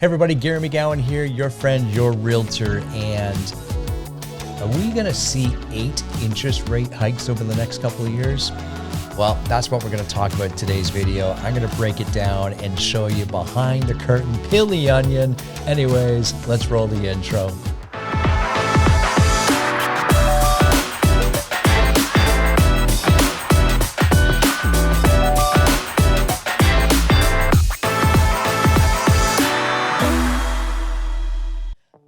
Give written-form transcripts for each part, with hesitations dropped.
Hey everybody, Gary McGowan here, your friend, your realtor, and are we gonna see 8 interest rate hikes over the next couple of years? Well, that's what we're gonna talk about in today's video. I'm gonna break it down and show you behind the curtain, peel the onion. Anyways, let's roll the intro.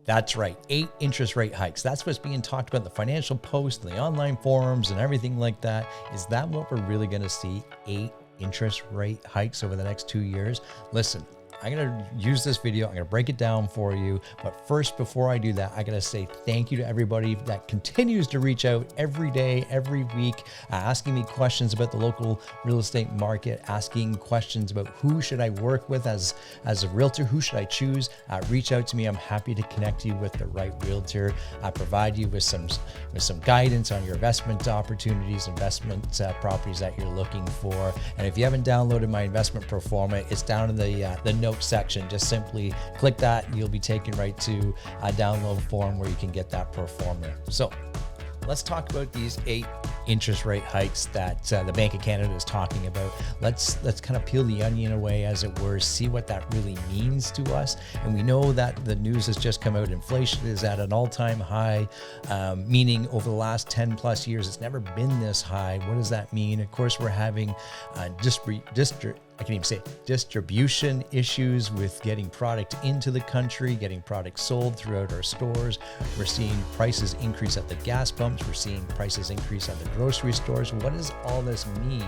That's right, 8 interest rate hikes. That's what's being talked about in the Financial Post, the online forums, and everything like that. Is that what we're really going to see? 8 interest rate hikes over the next 2 years? Listen, I'm going to use this video. I'm going to break it down for you. But first, before I do that, I got to say thank you to everybody that continues to reach out every day, every week, asking me questions about the local real estate market, asking questions about who should I work with as a realtor, who should I choose. Reach out to me. I'm happy to connect you with the right realtor. Provide you with some guidance on your investment opportunities, investment properties that you're looking for. And if you haven't downloaded my investment pro forma, it's down in the notes section. Just simply click that and you'll be taken right to a download form where you can get that pro forma. So let's talk about these 8 interest rate hikes that the Bank of Canada is talking about. Let's kind of peel the onion away, as it were, see what that really means to us. And we know that the news has just come out. Inflation is at an all-time high, meaning over the last 10 plus years, it's never been this high. What does that mean? Of course, we're having distribution issues with getting product into the country, getting product sold throughout our stores. We're seeing prices increase at the gas pumps. We're seeing prices increase at the grocery stores. What does all this mean,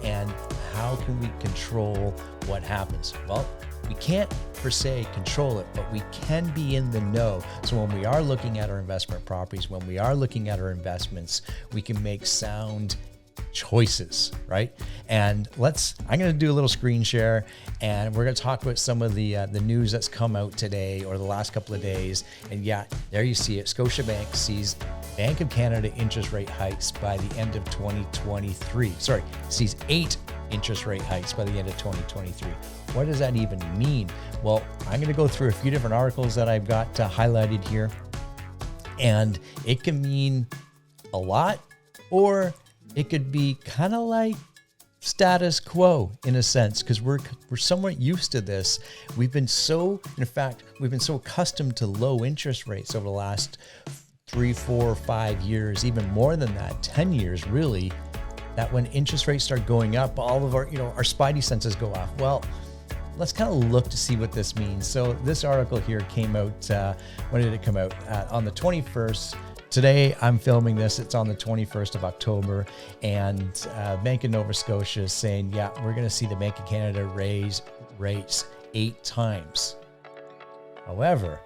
and how can we control what happens? Well, we can't per se control it, but we can be in the know. So when we are looking at our investment properties, when we are looking at our investments, we can make sound choices, right? And I'm going to do a little screen share, and we're going to talk about some of the news that's come out today or the last couple of days. And yeah, there you see it. Scotiabank sees Bank of Canada interest rate hikes by the end of 2023. Sees 8 interest rate hikes by the end of 2023. What does that even mean? Well, I'm going to go through a few different articles that I've got highlighted here, and it can mean a lot, or it could be kind of like status quo in a sense, because we're somewhat used to this. We've been so accustomed to low interest rates over the last 3, 4, 5 years, even more than that, 10 years really, that when interest rates start going up, all of our spidey senses go off. Well, let's kind of look to see what this means. So this article here came out, when did it come out? On the 21st. Today, I'm filming this. It's on the 21st of October, and Bank of Nova Scotia is saying, yeah, we're going to see the Bank of Canada raise rates 8 times. However,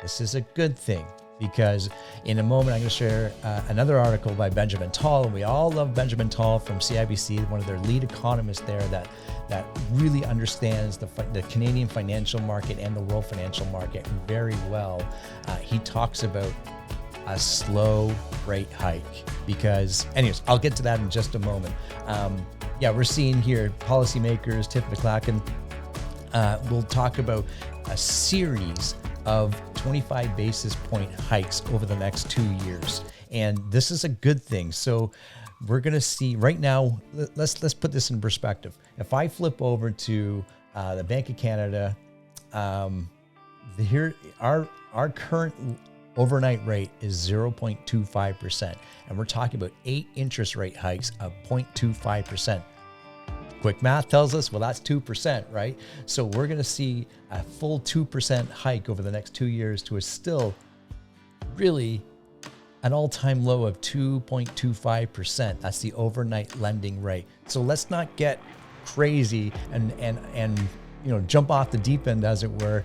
this is a good thing, because in a moment, I'm going to share another article by Benjamin Tal, and we all love Benjamin Tal from CIBC, one of their lead economists there that really understands the Canadian financial market and the world financial market very well. He talks about a slow rate hike, because anyways, I'll get to that in just a moment. We're seeing here policymakers, Tiff McClacken, will talk about a series of 25 basis point hikes over the next 2 years. And this is a good thing. So we're going to see right now, let's put this in perspective. If I flip over to the Bank of Canada, here our current overnight rate is 0.25%, and we're talking about 8 interest rate hikes of 0.25%. Quick math tells us, well, that's 2%, right? So we're going to see a full 2% hike over the next 2 years to a still really an all-time low of 2.25%. That's the overnight lending rate. So let's not get crazy and jump off the deep end, as it were.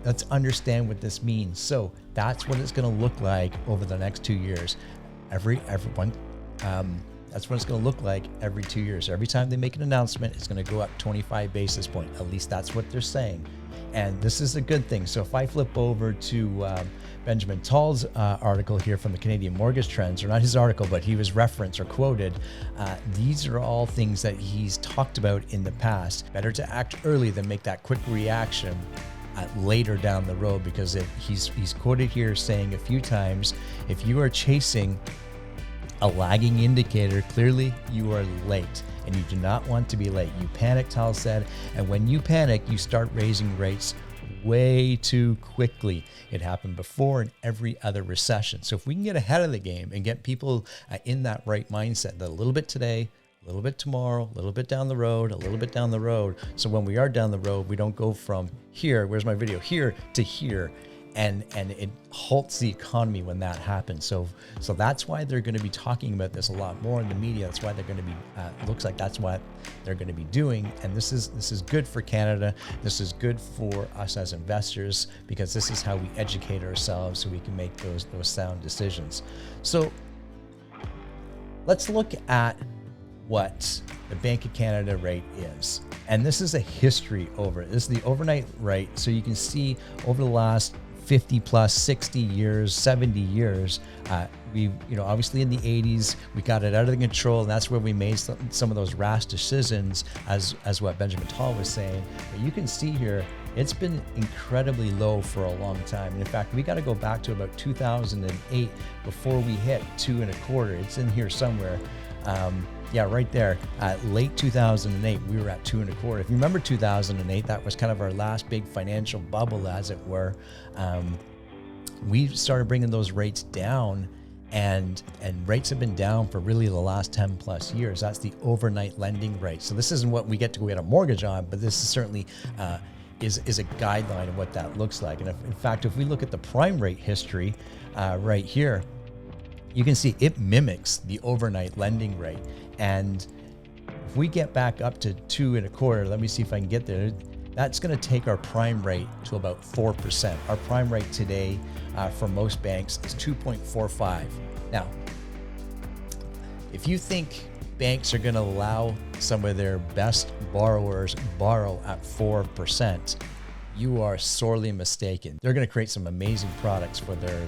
Let's understand what this means. So that's what it's going to look like over the next 2 years. That's what it's going to look like every 2 years. Every time they make an announcement, it's going to go up 25 basis points. At least that's what they're saying. And this is a good thing. So if I flip over to Benjamin Tall's article here from the Canadian Mortgage Trends, or not his article, but he was referenced or quoted. These are all things that he's talked about in the past. Better to act early than make that quick reaction later down the road, because he's quoted here saying a few times, if you are chasing a lagging indicator, clearly you are late, and you do not want to be late. You panic, Tal said, and when you panic, you start raising rates way too quickly. It happened before in every other recession. So if we can get ahead of the game and get people in that right mindset, that a little bit today, a little bit tomorrow, a little bit down the road, a little bit down the road. So when we are down the road, we don't go from here, where's my video, here to here. And it halts the economy when that happens. So that's why they're going to be talking about this a lot more in the media. That's why they're going to be, looks like that's what they're going to be doing. And this is good for Canada. This is good for us as investors, because this is how we educate ourselves so we can make those sound decisions. So let's look at what the Bank of Canada rate is. And this is a history over it. This is the overnight rate. So you can see over the last 50 plus 60 years, 70 years, we, obviously in the 80s, we got it out of control, and that's where we made some of those rash decisions, as what Benjamin Tall was saying. But you can see here, it's been incredibly low for a long time. And in fact, we got to go back to about 2008 before we hit 2.25. It's in here somewhere. Yeah, right there. Late 2008, we were at 2.25. If you remember 2008, that was kind of our last big financial bubble, as it were. We started bringing those rates down, and rates have been down for really the last 10 plus years. That's the overnight lending rate. So this isn't what we get to go get a mortgage on, but this is certainly is a guideline of what that looks like. And in fact, if we look at the prime rate history right here, you can see it mimics the overnight lending rate. And if we get back up to 2.25, let me see if I can get there. That's going to take our prime rate to about 4%. Our prime rate today for most banks is 2.45. Now, if you think banks are going to allow some of their best borrowers borrow at 4%, you are sorely mistaken. They're going to create some amazing products for their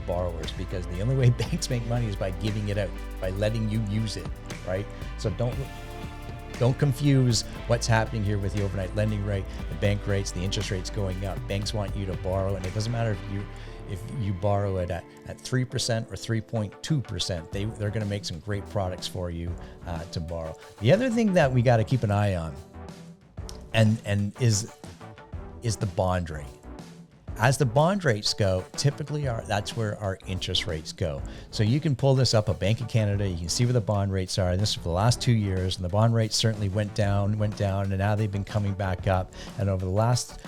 borrowers, because the only way banks make money is by giving it out, by letting you use it, right? So don't confuse what's happening here with the overnight lending rate, the bank rates, the interest rates going up. Banks want you to borrow, and it doesn't matter if you borrow it at 3% or 3.2%. They're going to make some great products for you to borrow. The other thing that we got to keep an eye on, and is the bond rate. As the bond rates go, typically that's where our interest rates go. So you can pull this up, a Bank of Canada, you can see where the bond rates are. And this is for the last 2 years, and the bond rates certainly went down, and now they've been coming back up. And over the last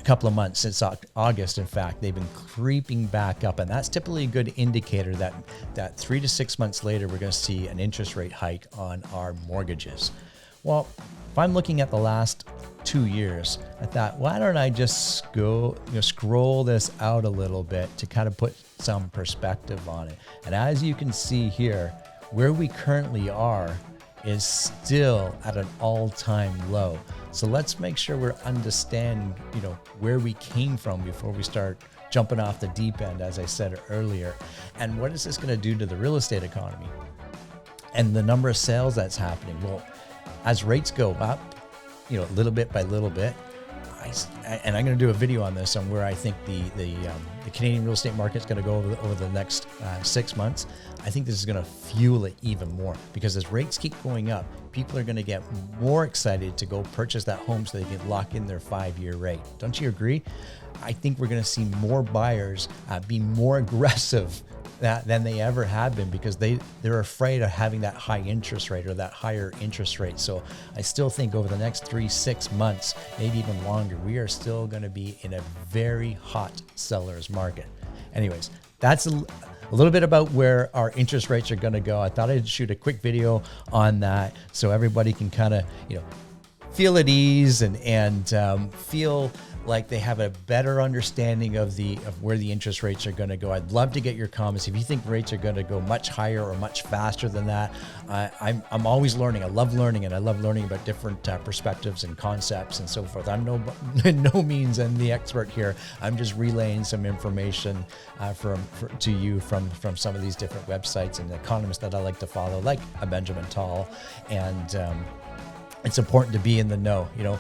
couple of months, since August, in fact, they've been creeping back up. And that's typically a good indicator that 3 to 6 months later, we're going to see an interest rate hike on our mortgages. Well, if I'm looking at the last 2 years, I thought, why don't I just go, scroll this out a little bit to kind of put some perspective on it. And as you can see here, where we currently are is still at an all-time low. So let's make sure we're understanding, where we came from before we start jumping off the deep end, as I said earlier. And what is this going to do to the real estate economy and the number of sales that's happening? Well, as rates go up, little bit by little bit, and I'm going to do a video on this, on where I think the Canadian real estate market is going to go over the next 6 months. I think this is going to fuel it even more, because as rates keep going up, people are going to get more excited to go purchase that home so they can lock in their 5-year rate. Don't you agree? I think we're going to see more buyers be more aggressive than they ever have been, because they're afraid of having that high interest rate or that higher interest rate. So I still think over the next 3-6 months, maybe even longer, we are still going to be in a very hot seller's market. Anyways, that's a little bit about where our interest rates are going to go. I thought I'd shoot a quick video on that so everybody can kind of, feel at ease and feel like they have a better understanding of where the interest rates are going to go. I'd love to get your comments. If you think rates are going to go much higher or much faster than that, I'm always learning. I love learning, and I love learning about different perspectives and concepts and so forth. I'm in no means I'm the expert here. I'm just relaying some information to you from some of these different websites and economists that I like to follow, like a Benjamin Tal, and it's important to be in the know. You know,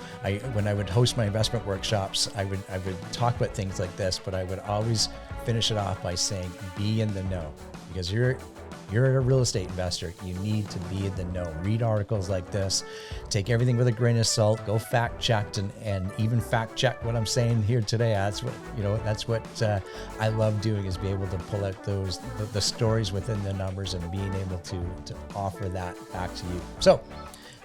when I would host my investment workshops, I would talk about things like this, but I would always finish it off by saying, be in the know, because you're a real estate investor. You need to be in the know. Read articles like this, take everything with a grain of salt, go fact checked and even fact check what I'm saying here today. That's what I love doing, is be able to pull out the stories within the numbers and being able to offer that back to you. So,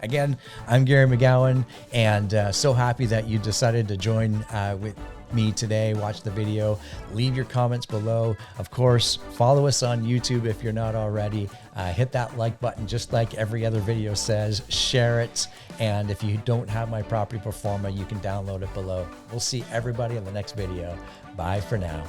again, I'm Gary McGowan, and so happy that you decided to join with me today. Watch the video, leave your comments below. Of course, follow us on YouTube if you're not already. Hit that like button, just like every other video says. Share it, and if you don't have my property performa, you can download it below. We'll see everybody in the next video. Bye for now.